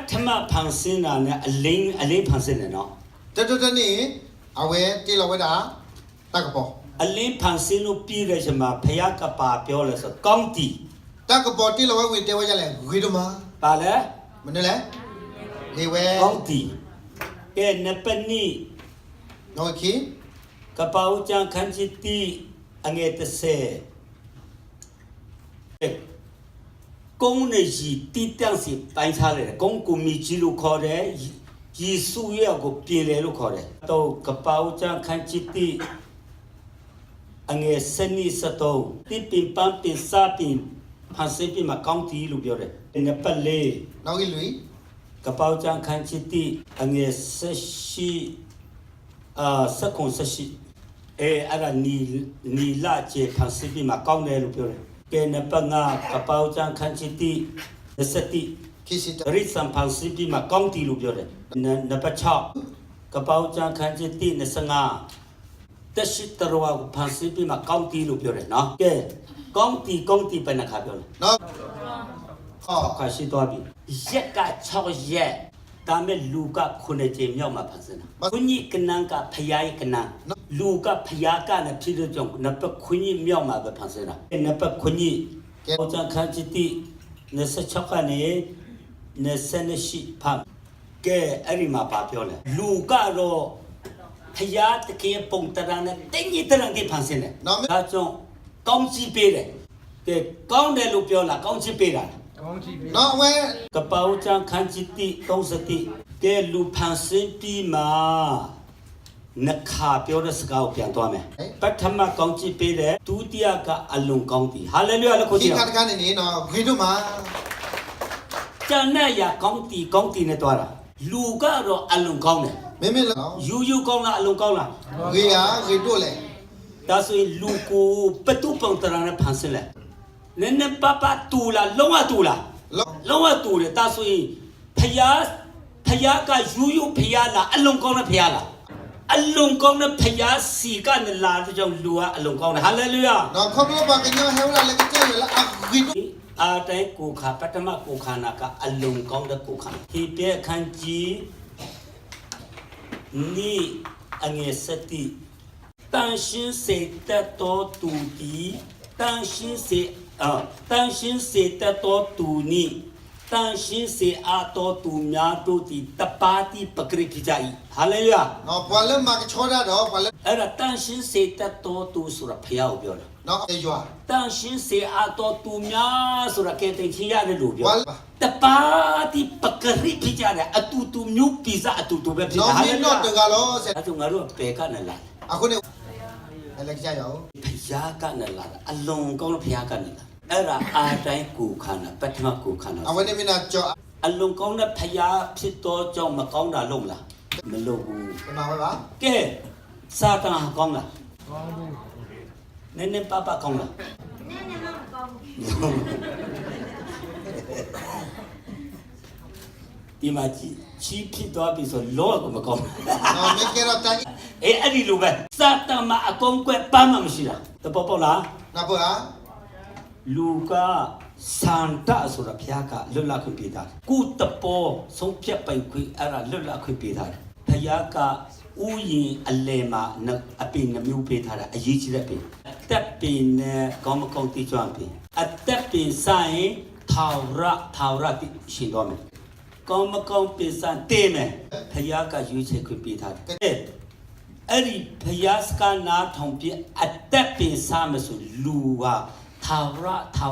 ထမဖန်ဆင်းတာနဲ့အလင်းဖန်ဆင်းတယ်နော် Tete ni awe ti la weda takapo. အလင်းဖန်ဆင်းလို့ပြည့်တဲ့ချိန်မှာဖယားကပါပြောလဲဆိုကောင်းတီ Takapo ti la we te wa ya le guiduma. ပါလဲ Mene le? Ni we ကောင်းတီကဲနပနိ no ki ကပောက်ချံခန်းချစ်တီအငယ်30ကုန်းနေကြီးတီတန့်စီပိုင်းထားတယ်ကုန်းကူမီကြီးလို့ခေါ်တယ်ယေစုရဲ့ကိုပြေလေလို့ခေါ်တယ်တော့ကပောက်ချံခန်းချစ်တီအငယ်စနိစတော့တိပင်ပန်းပင်စားပင်ဖန်ဆင်းပြီးမှကောင်းတီလို့ပြောတယ်နပလေ no ki lui. ကပောက်ချံခန်းချစ်တီအငယ်ဆက်ရှိစက္ကွန်ဆက်ရှိအဲ့ဒါနီလာချေဖန်ဆင်းပြီးမှကောင်းတယ်လို့ပြောတယ်ကဲနပငါကပောက်ချံခန်းချစ်တီစတိ Ki si ta. ရိစံဖန်ဆင်းပြီးမှကောင်းတီလို့ပြောတယ်နပ6ကပောက်ချံခန်းချစ်တီ25တရှိတရဝဖန်ဆင်းပြီးမှကောင်းတီလို့ပြောတယ်နော်ကဲကောင်းတီပဲနှခါပြောတယ် No. ခါရှိသွားပြီရက်က6ရက်ဒါမဲ့လူက9ကြိမ်မြောက်မှာဖန်ဆင်းတာခွညိကနန်ကဖယားကနန်လူကဖယားကလည်းဖြစ်တဲ့ကြောင့်နပခွညိမြောက်မှာပဲဖန်ဆင်းတာနပခွညိဟောချခန်းချတိ26ကနေ28ဖတ်ကဲအဲ့ဒီမှာပါပြောလဲလူကတော့ဖယားတကယ်ပုံတရံနဲ့တင်းကြီးတရံဒီဖန်ဆင်းတယ်ဒါကြောင့်ကောင်းချီးပေးတယ်ကဲကောင်းတယ်လို့ပြောလားကောင်းချီးပေးတာ No we ကပောက်ချံခန်းချစ်တိ30တိကဲလူဖန်ဆင်းပြီးမှနခါပြောတဲ့စကားကိုပြန်သွားမယ်ပထမကောင်းချစ်ပေးတယ်ဒုတိယကအလွန်ကောင်းပြီဟာလေလုယာလို့ခေါ်ကြ ki ည့် ka ka ni no guiduma. ကျန်တဲ့ရကောင်းတီနဲ့သွားတာလူကတော့အလွန်ကောင်းတယ် Meme la. ယူကောင်းလားအလွန်ကောင်းလား Ge ya ge to le. ဒါဆိုရင်လူကိုပတုပုံတရံနဲ့ဖန်ဆင်းလဲနည်းနည်းပပတူလားလုံးဝတူလား Lo. လုံးဝတူတယ်ဒါဆိုရင်ဖယားကယူဖယားလားအလွန်ကောင်းတဲ့ဖယားလားအလွန်ကောင်းတဲ့ဖယားစီကနေလာတဲ့ကြောင့်လူကအလွန်ကောင်းတယ်ဟာလေလုယာ No khoblo ba ke nyo hewla le ke che la a guidu. အာတိုင်ကိုခါပထမကိုခါနာကအလွန်ကောင်းတဲ့ကိုခါဒီပြခန်းကြီးနီအငယ်စတိတန်ရှင်းစေတတ်တော်သူဒီတန်ရှင်းစေတတ်တော်သူနီတန်ရှင်းစေအတော်သူများတို့ဒီတပါတိပကရိခိကြ၏ဟာလေလုယာ No pwale ma ke choda do pwale. အဲ့ဒါတန်ရှင်းစေတတ်တော်သူဆိုတာဖျားကိုပြောတာ No e jwa. တန်ရှင်းစေအတော်သူများဆိုတာကဲတင်ချရတယ်လို့ပြော Pwale. တပါတိပကရိခိကြတယ်အတူတူမျိုးပိဇာအတူတူပဲဖြစ် No တာဟာ mi လေလု no ယာ te ga lo se. အဲ့ဒါငါတို့ဘယ်ကနေလာ Aku ni. Ele ke ya. ဖျားကနေလာအလွန်ကောင်းတဲ့ဖျားကနေလာအဲ့ဒါအာတိုင်းကိုခန္ဓာပထမကိုခန္ဓာ Awe ni mi na cho. အလွန်ကောင်းတဲ့ဖျားဖြစ်တော့ကြောင့်မကောင်းတာလုံးလားမလုံးဘူး Ma ba ba. ကဲစာတန်ကောင်းလားနည်းနည်းပပကောင်းလားဒီမှာချီဖြစ်သွားပြီဆိုလောကမကောင်း No me quiero ta. အဲ့ဒီလိုပဲစာတန်မှာအကုန်ကွဲပန်းမှမရှိတာတပေါ်ပေါ့လား Na po ha. လူကစန္ဒဆိုတာဘုရားကလွတ်လပ်ခွင့်ပေးတာကုတပေါ်ဆုံးဖြတ်ပိုင်ခွင့်အဲ့ဒါလွတ်လပ်ခွင့်ပေးတာဘုရားကဥယျင်အလယ်မှာအပင်နှမျိုးပေးထားတာအရေးကြီးတဲ့ပင်အသက်ပင်နဲ့ကောင်းမကောင်းသိကြွပင်အသက်ပင်ဆိုင်ထာဝရတိရှင်တော်မယ်ကောင်းမကောင်းပင်ဆိုင်တေးမယ်ဘုရားကရွေးချယ်ခွင့်ပေးထားတယ်အဲ့ဒီဘုရားစကနာထောင်ပြအသက်ပင်စားမဆိုလူဟာထာဝ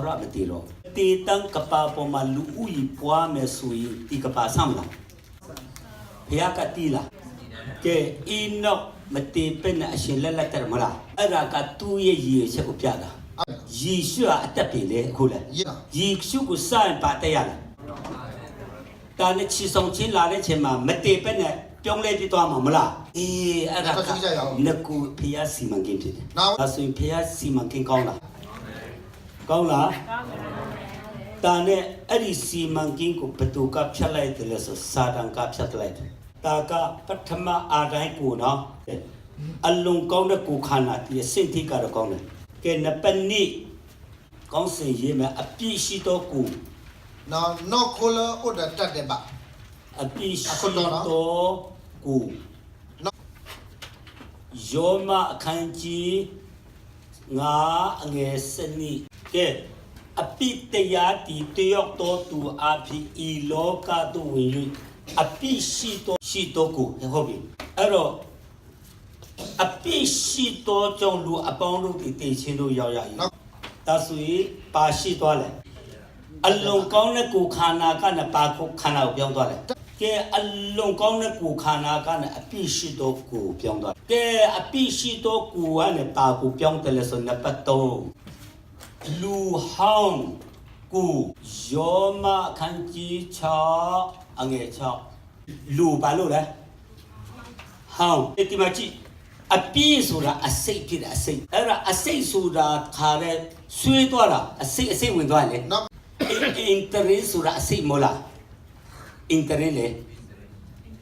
ရမတည်တော့တေတံကပါပေါ်မှာလူဥယျပွားမယ်ဆိုရင်ဒီကပါဆမ်းလားဘုရားကတီးလားကဲအင်းတော့မတည်ပဲနဲ့အရှင်လက်တယ်မလားအဲ့ဒါကသူ့ရဲ့ရည်ချက်ကိုပြတာယေရှုအသက်ပင်လေအခုလေယေရှုကိုစရင်ပါတဲ့ရလားတာနဲ့ချီဆောင်ချင်းလာတဲ့ချိန်မှာမတည်ပဲနဲ့ပြောင်းလဲပြသွားမှာမလားအေးအဲ့ဒါကနကူဖျားစီမံကိန်းဖြစ်တယ်ဒါဆိုရင်ဖျားစီမံကိန်းကောင်းလားကောင်းလားတာနဲ့အဲ့ဒီစီမံကိန်းကိုဘယ်သူကဖြတ်လိုက်တယ်လဲဆိုစာတန်ကဖြတ်လိုက်တယ်တာကပထမအာတိုင်းကိုနော်အလွန်ကောင်းတဲ့ကိုခန္ဓာဒီစိတ်ထိကတော့ကောင်းတယ်ကဲနပနိကောင်းစင်ရေးမယ်အပြည့်ရှိတော့ကို No kholo oda tat de ba. အပိရှိတောကိုယောမအခန်းကြီးငါအငယ်စနစ်ကဲအပိတရားတီတယောက်တော်သူအဖြစ်ဤလောကသို့ဝင်၍အပိရှိတောကိုဟုတ်ပြီအဲ့တော့အပိရှိတောကြောင့်လူအပေါင်းတို့တည်ချင်းတို့ရောက်ရည်ဒါဆိုရင်ပါရှိသွားတယ်အလုံးကောင်းတဲ့ကိုခန္ဓာကနဲ့ပါကိုခန္ဓာကိုပြောင်းသွားတယ်ကဲအလုံးကောင်းတဲ့ကိုခန္ဓာကနဲ့အပိရှိတောကိုပြောင်းသွားကဲအပိရှိတောကိုကနဲ့ပါကိုပြောင်းတယ်ဆိုနံပါတ်3လူဟောင်းကိုယောမခန်းကြီး6အငယ်6လူဘာလို့လဲဟောင်းဒီမှာကြည့်အပိဆိုတာအစိတ်ဖြစ်တယ်အစိတ်အဲ့ဒါအစိတ်ဆိုတာခါတဲ့ဆွေးသွားတာအစိတ်ဝင်သွားတယ်interest ဆိုတာအစိတ်မလား interest လေ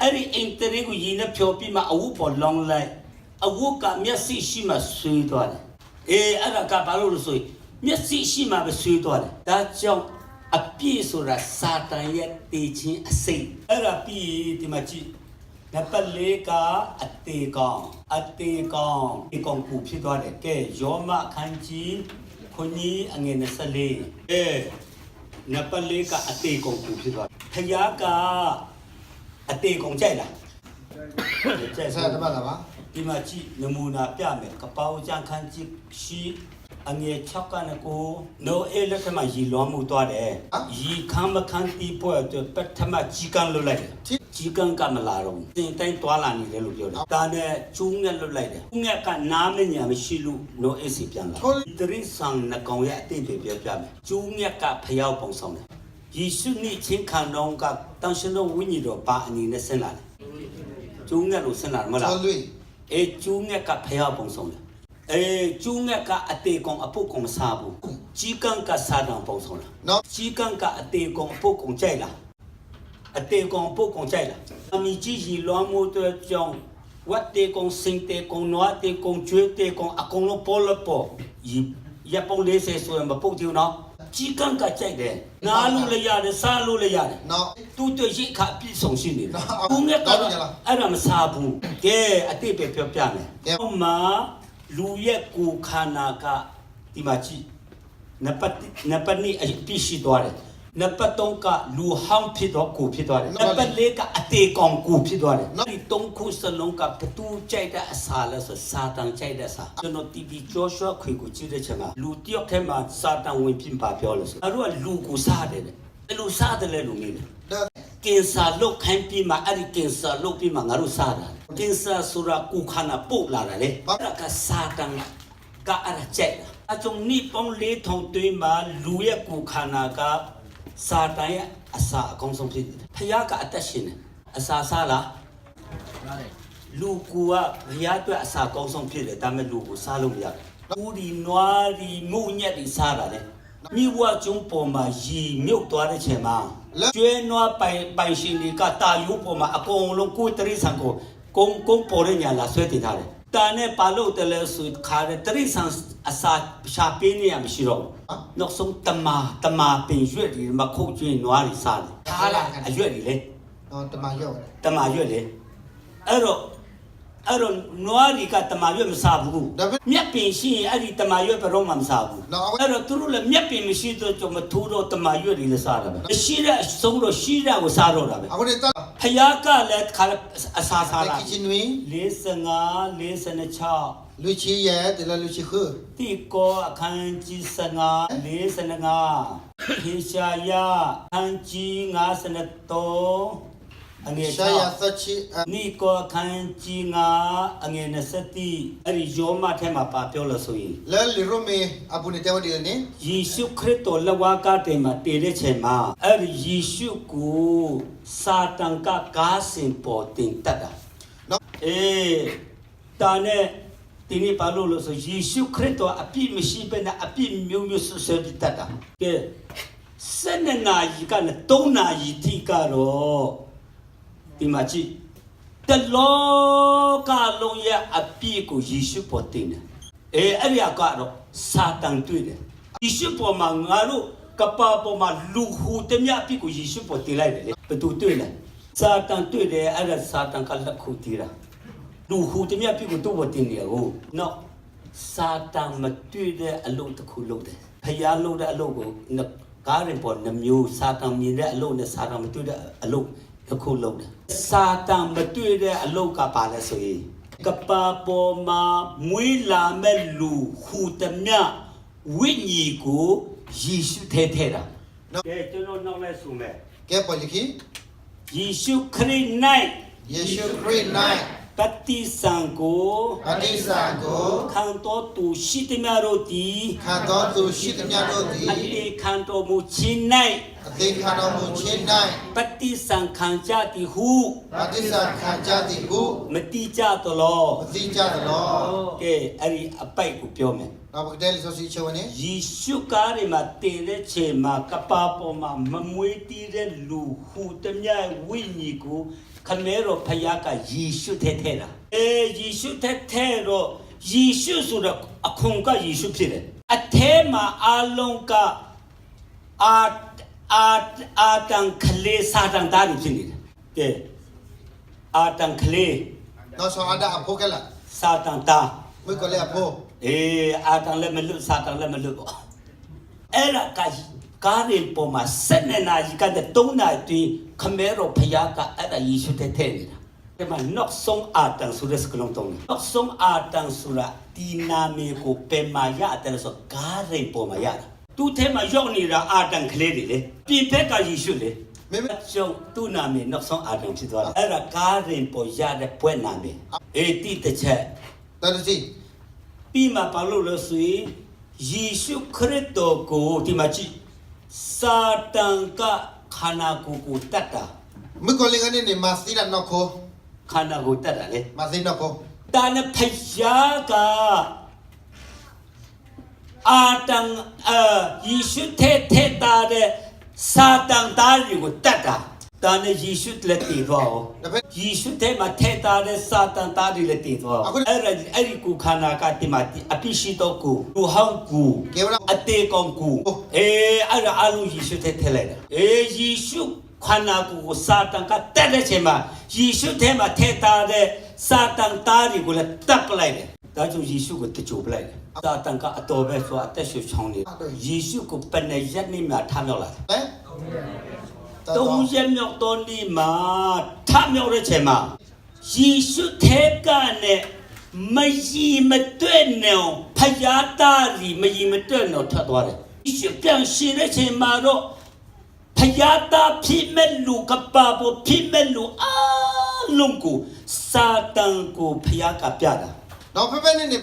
အဲ့ဒီ interest ကိုရင်းနဲ့ဖြောပြီးမှအဝတ်ပေါ်လောင်းလိုက်အဝတ်ကမျက်စိရှိမှဆွေးသွားတယ်အဲ့ဒါကဘာလို့လဲဆိုရင်မျက်စိရှိမှပဲဆွေးသွားတယ်ဒါကြောင့်အပိဆိုတာစာတန်ရဲ့တည်ခြင်းအစိတ်အဲ့ဒါပြီးဒီမှာကြည့်နံပါတ်4ကအသေးကောင်ကိုဖြစ်သွားတယ်ကဲယောမအခန်းကြီးခွန်ကြီးအငယ်24နံပါတ်4ကအသေးကောင်ကိုဖြစ်သွားဖယားကအသေးကောင်ကြိုက်လားကြိုက်ဆက်တပတ်လားပါဒီမှာကြည့်နမူနာပြမယ်ကပောက်ကျန်ခန်းကြီးရှိအငယ်6ကနကိုနိုအေလက်ထမရီလွန်မှုသွားတယ်ရီခမ်းမခမ်းတီးပွဲအတွက်ပထမကြီးကန်းလွတ်လိုက်တယ်ကြီးကန်းကမလာတော့တင်တိုင်းတွာလာနေတယ်လို့ပြောတယ်ဒါနဲ့ကျူးငက်လွတ်လိုက်တယ်ကျူးငက်ကနားမညာမရှိလို့နိုအေစီပြန်လာတရိษံနှကောင်ရဲ့အတိတ်တွေပြောပြမယ်ကျူးငက်ကဖျောက်ပုံဆောင်တယ်ယေရှုနိချင်းခံတော်ကတန်ရှင်တော်ဝိညာဉ်တော်ပါအနေနဲ့ဆင်းလာတယ်ကျူးငက်လို့ဆင်းလာမလားကျူးငက်ကဖျောက်ပုံဆောင်တယ်ကျူးငက်ကအတေကောင်အပုတ်ကောင်မစားဘူးကြီးကန်းကစားတောင်ပုံဆောင်လားကြီးကန်းကအတေကောင်အပုတ်ကောင်ကြိုက်လားအတေကောင်ပုတ်ကောင်ကြိုက်လားအမိကြီးရီလွမ်းမိုးတဲ့ကြောင့်ဝတ်တေကောင်စင်တေကောင်နွားတေကောင်ကျွေးတေကောင်အကောင်လုံးပေါ်လပေါ်ရပုံလေးဆယ်ဆိုရင်မပုတ်သေးနော်ကြီးကန်းကကြိုက်တယ်နားလို့လည်းရတယ်စားလို့လည်းရတယ်သူတို့ရိတ်ခါပြည့်စုံရှိနေတယ်ကျူးငက်ကအဲ့ဒါမစားဘူးကဲအတေပဲပြောပြမယ်ဟောမှာလူရဲ့ကိုခန္ဓာကဒီမှာကြည့်နံပါတ်2အပြည့်ရှိသွားတယ်နံပါတ်3ကလူဟောင်းဖြစ်တော့ကိုဖြစ်သွားတယ်နံပါတ်4ကအတေကောင်ကိုဖြစ်သွားတယ်ဒီ3ခုစလုံးကဘသူကြိုက်တဲ့အစာလဲဆိုစာတန်ကြိုက်တဲ့အစာကျွန်တော်တီဗီကြောရှော့ခွေကိုကြည့်တဲ့ချိန်မှာလူတယောက်ထဲမှာစာတန်ဝင်ပြပါပြောလို့ဆိုအဲ့တော့လူကိုစားတယ်အဲ့လိုစားတယ်လေလူနေတယ်ကင်ဆာလုတ်ခိုင်းပြီးမှအဲ့ဒီကင်ဆာလုတ်ပြီးမှငါတို့စားတာကင်ဆာဆိုတာကိုခန္ဓာပုတ်လာတယ်လေအဲ့ဒါကစာတန်ကအဲ့ဒါကြိုက်တာအကြုံနိပေါင်း4000တွင်းမှာလူရဲ့ကိုခန္ဓာကစာတန်ရဲ့အစာအကောင်းဆုံးဖြစ်တယ်ဖယားကအသက်ရှင်တယ်အစာစားလားလူကူကဖယားအတွက်အစာအကောင်းဆုံးဖြစ်တယ်ဒါပေမဲ့လူကိုစားလို့မရတယ်ဦးဒီနွားဒီမုံညက်ဒီစားတာလေမိဘကျုံပေါ်မှာရီမြုပ်သွားတဲ့ချိန်မှာကျွဲနွားပိုင်ရှင်တွေကတာယိုးပေါ်မှာအကုန်လုံးကိုယ်တရိษံကိုကုန်းပေါ်ရညာလာဆွဲတင်ထားတယ်တာနဲ့ပါလို့တယ်လဲဆိုခါတဲ့တရိษံအစာရှာပေးနေရမရှိတော့နောက်ဆုံးတမာပင်ရွက်ဒီမှာခုတ်ကျွင်းနွားတွေစားတယ်ထားလာအရွက်တွေလေတမာရွက်လေအဲ့တော့နွားတွေကတမာရွက်မစားဘူးမြက်ပင်ရှိရင်အဲ့ဒီတမာရွက်ဘယ်တော့မှမစားဘူးအဲ့တော့သူတို့လည်းမြက်ပင်မရှိတော့ကြမထိုးတော့တမာရွက်တွေလည်းစားတာပဲရှိတဲ့အဆုံးတော့ရှိတာကိုစားတော့တာပဲအခုတည်းဖယားကလည်းခါအစာစားတာ45 46လူချီရဲ့တလလူချီခုတီကောအခန်းကြီး45 45ဟေရှာယအခန်းကြီး53အငယ်ရှာယသချီနီကောခန်းကြီး9အငယ်20အဲ့ဒီယောမထဲမှာပါပြောလို့ဆိုရင်လဲလီရိုမေအပူနေတဲ့ဝဒီနေယေရှုခရစ်တော်လက်ဝါးကားတိုင်မှာတည်တဲ့ချိန်မှာအဲ့ဒီယေရှုကိုစာတန်ကကားစင်ပေါ်တင်တတ်တာနော်တာနဲ့ဒီနေ့ပါလို့ဆိုယေရှုခရစ်တော်အပြစ်မရှိဘဲနဲ့အပြစ်မျိုးဆွဆွတတ်တာကဲ7နာရီကနဲ့3နာရီထိကတော့ဒီမှာကြည့်တလောကလုံးရဲ့အပြစ်ကိုယေရှုပေါ်တင်တယ်အဲ့ဒီကတော့စာတန်တွေ့တယ်ယေရှုပေါ်မှာငါတို့ကပ္ပပေါ်မှာလူဟူတမျှအပြစ်ကိုယေရှုပေါ်တင်လိုက်တယ်လေဘယ်သူတွေ့လဲ စာတန်တွေ့တယ်အဲ့ဒါစာတန်ကလက်ခုတီးတာလူဟူတမြတ်ပြီကိုတော့ဝတင်နေကိုနော်စာတန်မတွေ့တဲ့အလုပ်တစ်ခုလုပ်တယ်ဖျားလုပ်တဲ့အလုပ်ကိုကားရင်ပေါ်နှမျိုးစာတန်မြင်တဲ့အလုပ်နဲ့စာတန်မတွေ့တဲ့အလုပ်တစ်ခုလုပ်တယ်စာတန်မတွေ့တဲ့အလုပ်ကပါလဲဆိုရင်ကပါပေါ်မှာမွေးလာမဲ့လူဟူတမြတ်ဝိညာဉ်ကိုယေရှုထဲထဲတာကဲကျွန်တော်နောက်လဲဆိုမယ် ကဲပေါ်လီခီ ယေရှုခရစ်၌ယေရှုခရစ်၌ပတိစံကို ပတိစံကို ခံတော်သူရှိသမျှတို့သည် ခံတော်သူရှိသမျှတို့သည် အတိခံတော်မူခြင်း၌ အသေးခံတော်မူခြင်း၌ ပတိစံခံကြသည်ဟု ပတိစံခံကြသည်ဟု မတိကြသလော မသိကြသလော ကဲအဲ့ဒီအပိုက်ကိုပြောမယ် နောက်ပကတဲ့လီဆိုစီချဝနေ ယေရှုကားတွေမှာတည်တဲ့ချိန်မှာကပါပေါ်မှာမမွေးတည်တဲ့လူဟူတမျှဝိညာဉ်ကိုခမဲတော်ဖခင်ကယေရှုထဲထဲတာယေရှုထဲထဲတော့ယေရှုဆိုတော့အခုံကယေရှုဖြစ်တယ်အထဲမှာအလုံးကအာတန်ခလေးစာတန်သားဖြစ်နေတယ်ကဲအာတန်ခလေး နောက်ဆုံးအဒါအဖို့ကလာ စာတန်သား မွေကလေးအဖို့ အာတန်လည်းမလွတ်စာတန်လည်းမလွတ်ပေါ့အဲ့ဒါကကားရင်ပေါ်မှာ7နာရီကတည်းက3နာရီတွင်ခမဲတော်ဖခင်ကအဲ့ဒါယေရှုထဲထဲနေတာဒီမှာနောက်ဆုံးအာတန်ဆိုတဲ့စကလုံးတုံးနောက်ဆုံးအာတန်ဆိုတာဒီနာမည်ကိုပယ်မာရတယ်ဆိုကားရင်ပေါ်မှာရတယ်သူထဲမှာရောက်နေတာအာတန်ကလေးတွေလေပြင်ဖက်ကယေရှုလေမင်းကျောင်းသူ့နာမည်နောက်ဆုံးအာတန်ဖြစ်သွားတယ်အဲ့ဒါကားရင်ပေါ်ရတဲ့ပွဲနာမည်တိတစ်ချက် တော်စီ ပြီးမှဘာလို့လဲဆိုရင်ယေရှုခရစ်တော်ကိုဒီမှာကြည့်စာတန်ကခန္ဓာကိုယ်ကိုတတ်တာ မွေကလေးကနေနေမစီလာနော်ခို ခန္ဓာကိုယ်တတ်တာလေ မစီနော်ခို တာနဲ့ဖယားကအာတန်ယေရှုထဲတာတဲ့စာတန်သားတွေကိုတတ်တာတာနဲ့ယေရှုလက်တည်သွားအောင်ယေရှုထဲမှာထဲတာတဲ့စာတန်သားတွေလက်တည်သွားအောင်အဲ့ဒီကိုခန္ဓာကတိမတိအပိရှိတော့ကိုလူဟောင်းကို ကေဝလာ အတေကောင်ကိုအဲ့ဒါအလုံးယေရှုထဲလိုက်တာယေရှုခန္ဓာကိုယ်စာတန်ကတက်တဲ့ချိန်မှာယေရှုထဲမှာထဲတာတဲ့စာတန်သားတွေကိုလည်းတပ်ပလိုက်တယ်ဒါကြောင့်ယေရှုကိုတကြိုပလိုက်တယ်စာတန်ကအတော်ပဲဆိုအသက်ရှူချောင်းနေယေရှုကိုပနေရက်နေမှာထားမြောက်လာတယ် ဟမ် တုံးရက်မြောက်တော်နေမှာထားမြောက်တဲ့ချိန်မှာယေရှုထဲကနဲ့မယီမတွဲ့နေဖယားသားလီမယီမတွဲ့နေထပ်သွားတယ်ယေရှုပြန်ရှင်တဲ့ချိန်မှာတော့ဖယားသားဖြစ်မဲ့လူကပါဖို့ဖြစ်မဲ့လူအလုံးကိုစာတန်ကိုဖယားကပြတာ နောက်ဖက်ဖက်နေ